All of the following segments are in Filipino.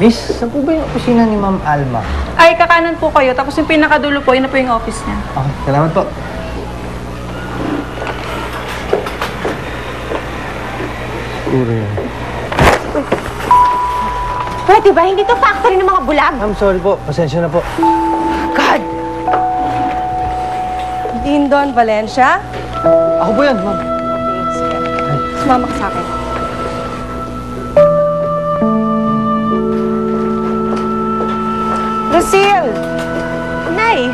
Miss, saan po ba yung opisina ni Ma'am Alma? Ay, kakanan po kayo. Tapos yung pinakadulo po, yun na po yung office niya. Okay, salamat po. Siguro yan. Pwede ba? Hindi to factory ng mga bulag. Ma'am, sorry po. Pasensya na po. God! Dindon Valencia? Ako po yan, ma'am. Sige. Sumama ka sa akin. Lucille! Nay!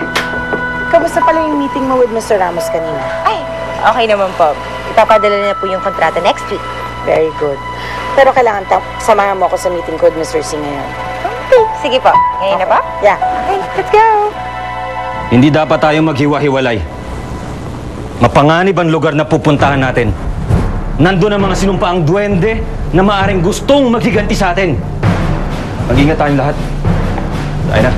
Kamusta pala yung meeting mo with Mr. Ramos kanina? Ay, okay naman po. Ipapadala na po yung kontrata next week. Very good. Pero kailangan samahan mo ako sa meeting ko with Mr. C ngayon. Okay. Sige po. Ngayon na ba? Yeah. Okay, let's go! Hindi dapat tayong maghiwa-hiwalay. Mapanganib ang lugar na pupuntahan natin. Nandun ang mga sinumpaang duwende na maaaring gustong maghiganti sa atin. Mag-ingat tayong lahat. Tayo na.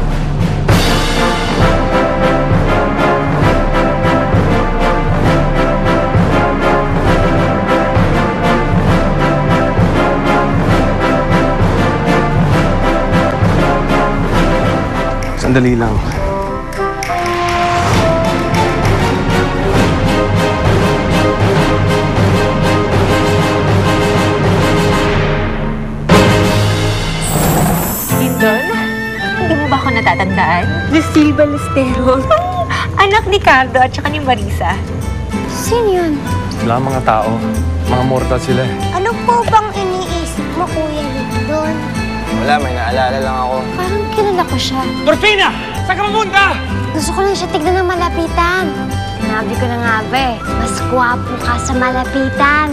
Sandali lang. Dindon? Hindi mo ba ako natatandaan? Lucille Ballesteros. Anak ni Cardo at saka ni Marisa. Sino yun? Wala mga tao. Mga mortal sila. Ano po bang iniisip mo, Kuya Lindon? Wala, may naalala lang ako. Parang kilala ko siya. Dorfina! Saan ka mamunta? Gusto ko lang siya tignan ng malapitan. Sinabi ko na nga ba mas gwapo ka sa malapitan.